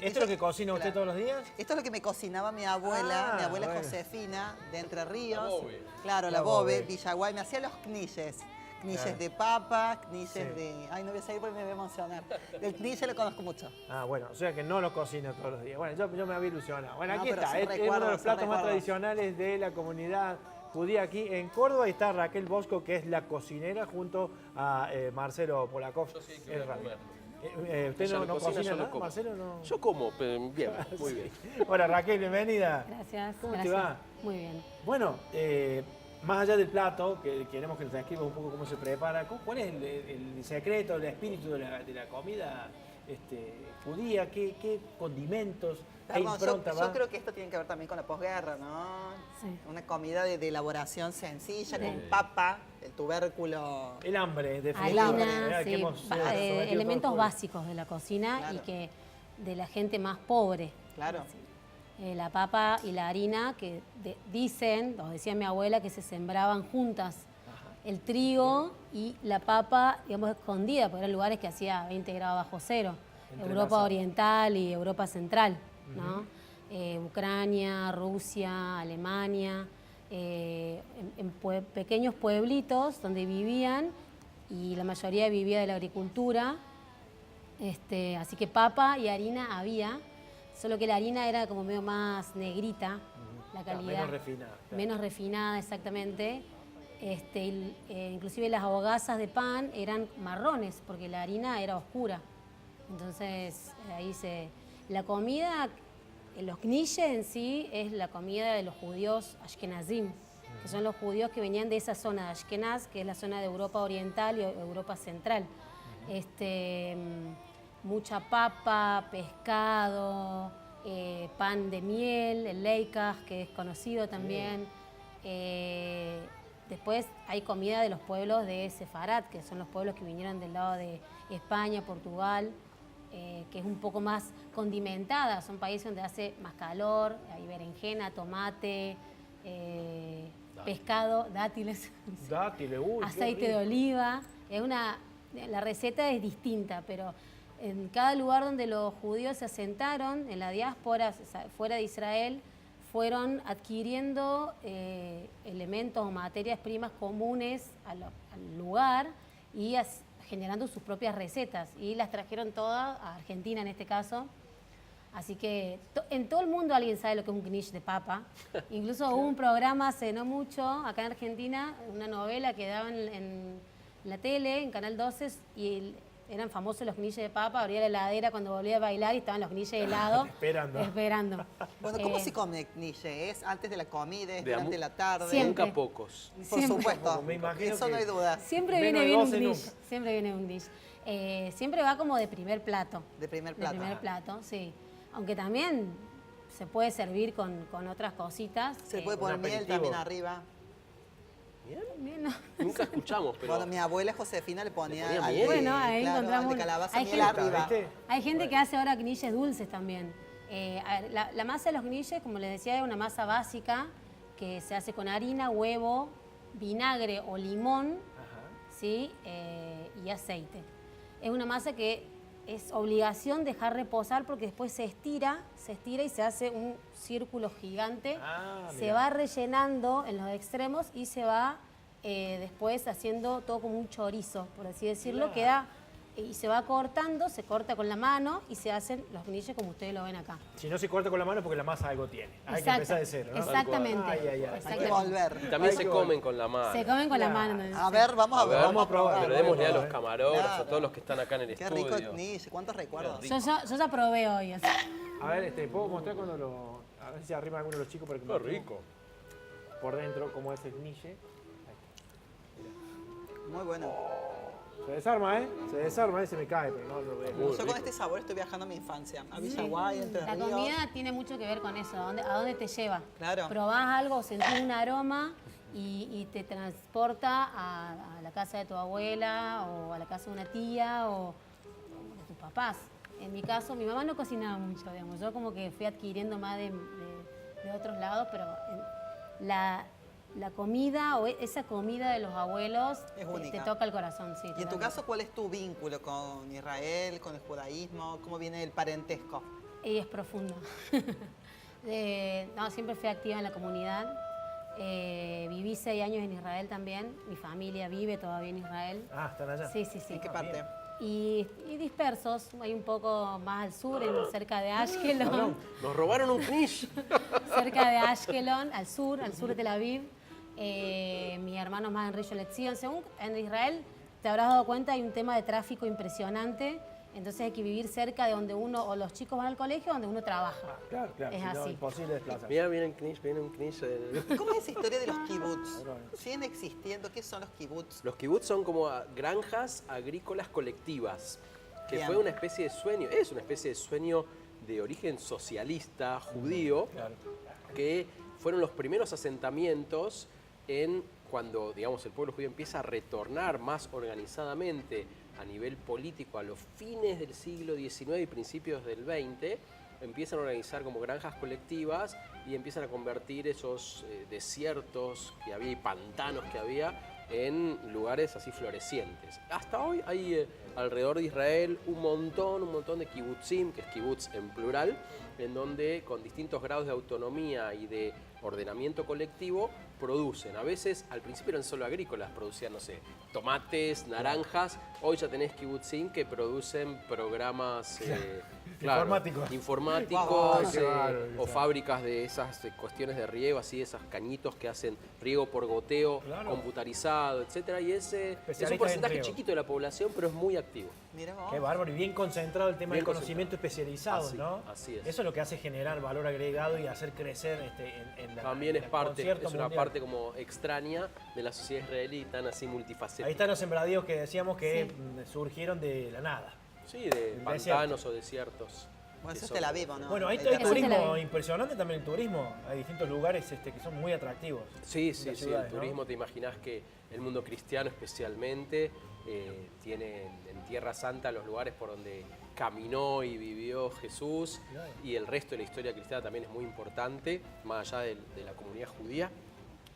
¿Esto es lo que cocina usted todos los días? Esto es lo que me cocinaba mi abuela, bueno. Josefina, de Entre Ríos. La Bobe. Claro, La la Bobe, Bobe. Villaguay. Me hacía los knishes. Knishes Claro. de papa, knishes Sí. de... Ay, no voy a seguir porque me voy a emocionar. Del knishe lo conozco mucho. Ah, bueno, o sea que no lo cocina todos los días. Bueno, yo me había ilusionado. Bueno, No, aquí pero está, son es uno de recuerdos, los son platos más recuerdos. tradicionales de la comunidad judía aquí en Córdoba. Y está Raquel Bosco, que es la cocinera, junto a Marcelo Polakov. Yo sí que el voy a rabino. comer. ¿Usted Ella no lo cocina, cocina yo lo nada, como. Marcelo? No. Yo como, pero bien, muy bien. Hola Raquel, bienvenida. Gracias. ¿Cómo gracias. te va? Muy bien. Bueno, más allá del plato, que queremos que nos describas un poco cómo se prepara, ¿cuál es el secreto, el espíritu de la comida judía? ¿Qué condimentos, qué Perdón, impronta va? yo creo que esto tiene que ver también con la posguerra, ¿no? Sí. Una comida de elaboración sencilla, Sí. con papa, el tubérculo. El hambre, definitivamente. Harina, que sí, hemos sometido elementos todo el pueblo. básicos de la cocina Claro. y que de la gente más pobre. Claro. La papa y la harina que dicen, nos decía mi abuela, que se sembraban juntas. El trigo y la papa, digamos, escondida, porque eran lugares que hacía 20 grados bajo cero. Entrelazado. Europa Oriental y Europa Central, ¿no? Ucrania, Rusia, Alemania, pequeños pueblitos donde vivían y la mayoría vivía de la agricultura. Así que papa y harina había, solo que la harina era como medio más negrita, la Claro, calidad. menos refinada. Claro. Menos refinada, exactamente. Inclusive las hogazas de pan eran marrones, porque la harina era oscura. Entonces, la comida, los knishe en sí, es la comida de los judíos ashkenazim, que son los judíos que venían de esa zona de Ashkenaz, que es la zona de Europa Oriental y Europa Central. Mucha papa, pescado, pan de miel, el leikach, que es conocido también. Después hay comida de los pueblos de Sefarad, que son los pueblos que vinieron del lado de España, Portugal, que es un poco más condimentada. Son países donde hace más calor, hay berenjena, tomate, pescado, dátiles, Dátiles, uy, qué aceite rico. de oliva. La receta es distinta, pero en cada lugar donde los judíos se asentaron, en la diáspora, fuera de Israel, fueron adquiriendo elementos o materias primas comunes al lugar y generando sus propias recetas. Y las trajeron todas a Argentina en este caso. Así que en todo el mundo alguien sabe lo que es un knish de papa. Incluso hubo un programa hace no mucho, acá en Argentina, una novela que daban en la tele, en Canal 12, y eran famosos los knishes de papa. Abría la heladera cuando volvía a bailar y estaban los knishes helados. Esperando. Bueno, ¿cómo se come knishe? ¿Es antes de la comida? ¿Es De durante la tarde? Siempre. Nunca pocos. Por Siempre. supuesto, Me imagino eso que- no hay duda. Siempre Menos viene de bien un 12 knish. nunca. Siempre viene un knish. Siempre va como de primer plato. De primer plato. De primer plato, sí. Aunque también se puede servir con otras cositas. Se le puede Un poner miel aperitivo. también arriba. Bien, ¿no? Nunca escuchamos, pero Bueno, mi abuela Josefina le ponía, ¿Le ponía al miel? Bueno, ahí claro, encontramos al de calabaza hay miel gente- arriba. ¿Viste? Hay gente que hace ahora knishes dulces también. A ver, la masa de los knishes, como les decía, es una masa básica que se hace con harina, huevo, vinagre o limón, ¿sí? Y aceite. Es una masa que es obligación dejar reposar porque después se estira y se hace un círculo gigante. Se mira. va rellenando en los extremos y se va después haciendo todo como un chorizo, por así decirlo. Claro. Y se va cortando, se corta con la mano y se hacen los knishes como ustedes lo ven acá. Si no se corta con la mano es porque la masa algo tiene. Hay que Exacto. empezar de cero, ¿no? Exactamente. Ay, ay, ay. Hay que Exactamente. volver. también Hay se que comen con la mano. Se comen con la Claro. mano. A ver, vamos a ver. Vamos a probar. Pero démosle a los Claro. camarógrafos, a Claro. todos los que están acá en el Qué rico estudio. knish, cuántos recuerdos. Qué Yo ya probé hoy. así. A ver, ¿puedo mostrar cuando a ver si se arrima alguno de los chicos para que Qué mostremos rico. por dentro cómo es el knishe? Muy bueno. Se desarma, ¿eh? Se desarma, se me cae, pero no lo veo. Muy Yo con rico. este sabor estoy viajando a mi infancia. A Villaguay, Entre La Ríos. comida tiene mucho que ver con eso, a dónde te lleva. Claro. Probás algo, sentís un aroma y te transporta a la casa de tu abuela o a la casa de una tía o de tus papás. En mi caso, mi mamá no cocinaba mucho, digamos. Yo como que fui adquiriendo más de otros lados, pero la comida o esa comida de los abuelos Es te única. toca el corazón, sí. Y en tu totalmente. caso, ¿cuál es tu vínculo con Israel, con el judaísmo? ¿Cómo viene el parentesco? Y es profundo. No, siempre fui activa en la comunidad. Viví 6 años en Israel también. Mi familia vive todavía en Israel. Ah, ¿están allá? Sí, sí, sí. ¿En qué parte? Y dispersos, hay un poco más al sur, cerca de Ashkelon. Nos robaron un knish. Cerca de Ashkelon, al sur de Tel Aviv. Mi hermano más en Rishon LeZion. Según en Israel, te habrás dado cuenta, hay un tema de tráfico impresionante. Entonces hay que vivir cerca de donde uno, o los chicos van al colegio, donde uno trabaja. Claro, claro. Es si no, así. imposible desplazarse. Mira, viene un knish. ¿Cómo es esa historia de los kibbutz? ¿Siguen existiendo? ¿Qué son los kibbutz? Los kibbutz son como granjas agrícolas colectivas, que Bien. fue una especie de sueño, es una especie de sueño de origen socialista, judío, Claro. que fueron los primeros asentamientos cuando, digamos, el pueblo judío empieza a retornar más organizadamente a nivel político a los fines del siglo XIX y principios del XX, empiezan a organizar como granjas colectivas y empiezan a convertir esos desiertos que había y pantanos que había en lugares así florecientes. Hasta hoy hay alrededor de Israel un montón de kibbutzim, que es kibbutz en plural, en donde con distintos grados de autonomía y de ordenamiento colectivo producen. A veces, al principio eran solo agrícolas, producían, no sé, tomates, naranjas. Hoy ya tenés kibbutzim que producen programas informáticos Wow, qué bárbaro, o fábricas de esas cuestiones de riego, así, esas cañitos que hacen riego por goteo, Claro. computarizado, etcétera. Y es un Especialistas en porcentaje riego. chiquito de la población, pero es muy activo. Mira vos. Qué bárbaro y bien concentrado el tema Bien del conocimiento especializado, Así- ¿no? así es. Eso es lo que hace generar valor agregado y hacer crecer en la También en es el parte, concierto es una mundial. parte como extraña de la sociedad israelí, tan así multifacética. Ahí están los sembradíos que decíamos que Sí. surgieron de la nada. Sí, de El pantanos o desiertos. Bueno, que eso es son- Tel Aviv, ¿o ¿no? Bueno, ahí El hay tercer- Tel turismo Aviv. impresionante también el turismo. Hay distintos lugares que son muy atractivos. Sí, sí, las sí. ciudades, El turismo, te imaginas que el mundo cristiano especialmente tiene en Tierra Santa los lugares por donde caminó y vivió Jesús, Claro. y el resto de la historia cristiana también es muy importante, más allá de la comunidad judía.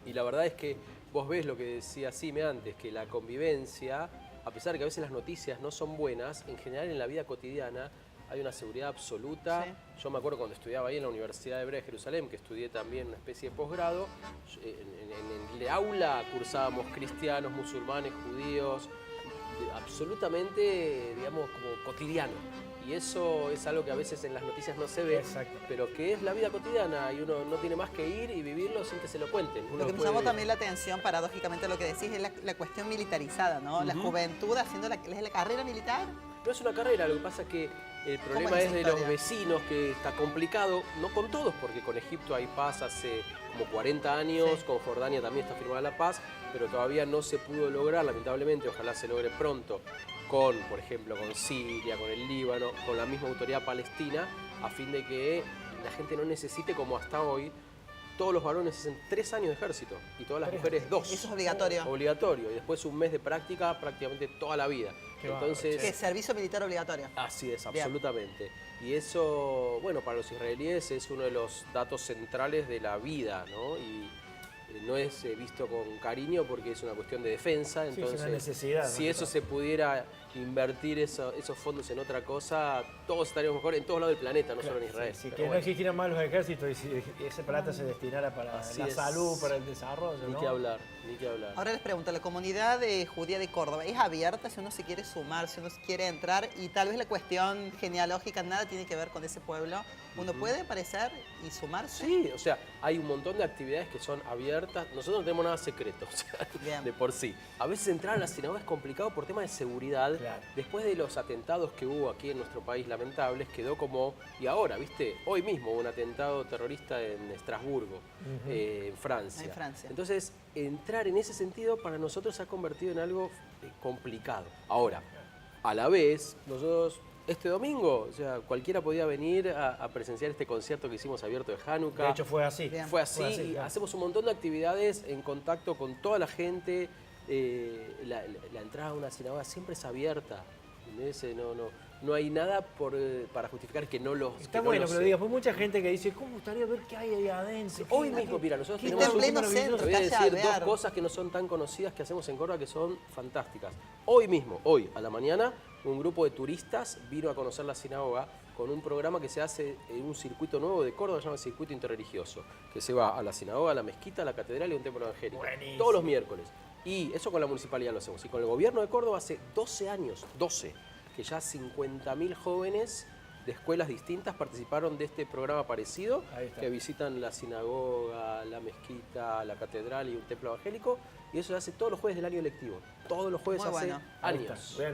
Y la verdad es que vos ves lo que decía Sime antes, que la convivencia, a pesar de que a veces las noticias no son buenas, en general en la vida cotidiana hay una seguridad absoluta. Sí. Yo me acuerdo cuando estudiaba ahí en la Universidad Hebrea de Jerusalén, que estudié también una especie de posgrado, en el aula cursábamos cristianos, musulmanes, judíos, absolutamente, digamos, como cotidiano. Y eso es algo que a veces en las noticias no se ve, Exacto. pero que es la vida cotidiana y uno no tiene más que ir y vivirlo sin que se lo cuenten. Uno Lo que me puede- llamó también la atención, paradójicamente, lo que decís, es la cuestión militarizada, ¿no? La juventud haciendo la carrera militar. No es una carrera, lo que pasa es que el problema es es esa de los historia? vecinos, que está complicado, no con todos, porque con Egipto hay paz hace como 40 años, Sí. con Jordania también está firmada la paz, pero todavía no se pudo lograr, lamentablemente, ojalá se logre pronto, con, por ejemplo, con Siria, con el Líbano, con la misma autoridad palestina, a fin de que la gente no necesite, como hasta hoy, todos los varones hacen 3 años de ejército y todas las mujeres 2. Eso es obligatorio. Obligatorio, y después un mes de práctica prácticamente toda la vida. Qué bárbaro, Entonces, Que es servicio militar obligatorio. así es, Bien. absolutamente. Y eso, bueno, para los israelíes es uno de los datos centrales de la vida, ¿no? Y no es visto con cariño porque es una cuestión de defensa. Sí, es Entonces, una necesidad, si ¿no? eso se pudiera invertir esos fondos en otra cosa, todos estaríamos mejor en todos lados del planeta, no solo en Israel. Sí, Pero que no bueno, existieran más los ejércitos y si esa plata se destinara para Así la es. salud, para el desarrollo, ni ¿no? que hablar, ni que hablar. Ahora les pregunto, ¿la comunidad judía de Córdoba es abierta si uno se quiere sumar, si uno quiere entrar? Y tal vez la cuestión genealógica nada tiene que ver con ese pueblo. ¿Uno puede aparecer y sumarse? Sí, o sea, hay un montón de actividades que son abiertas. Nosotros no tenemos nada secreto, o sea, Bien. de por sí. A veces entrar a la sinagoga es complicado por temas de seguridad. Claro. Después de los atentados que hubo aquí en nuestro país lamentables, quedó como... Y ahora, ¿viste? Hoy mismo hubo un atentado terrorista en Estrasburgo, en Francia. En Francia. Entonces, entrar en ese sentido para nosotros se ha convertido en algo complicado. Ahora, a la vez, nosotros... Este domingo, o sea, cualquiera podía venir a presenciar este concierto que hicimos abierto de Hanukkah. De hecho fue así. Bien. Fue así, Fue así, y claro. hacemos un montón de actividades en contacto con toda la gente. La entrada a una sinagoga siempre es abierta. ¿Entendés? No hay nada para justificar que no lo Está que no bueno lo que lo sea. digas, pues mucha gente que dice, ¿cómo gustaría ver qué hay ahí adentro? Hoy mismo, mira, nosotros qué tenemos en pleno maravilloso. centro, Te voy a calle decir dos Alvear. cosas que no son tan conocidas que hacemos en Córdoba que son fantásticas. Hoy mismo, hoy a la mañana, un grupo de turistas vino a conocer la sinagoga con un programa que se hace en un circuito nuevo de Córdoba, se llama Circuito Interreligioso, que se va a la sinagoga, a la mezquita, a la catedral y a un templo evangélico. Buenísimo. Todos los miércoles. Y eso con la municipalidad lo hacemos. Y con el gobierno de Córdoba hace 12 años, 12, que ya 50.000 jóvenes de escuelas distintas participaron de este programa parecido, Ahí está. que visitan la sinagoga, la mezquita, la catedral y un templo evangélico. Y eso se hace todos los jueves del año lectivo. Todos los jueves Muy hace bueno. Ahí está. años. Vean.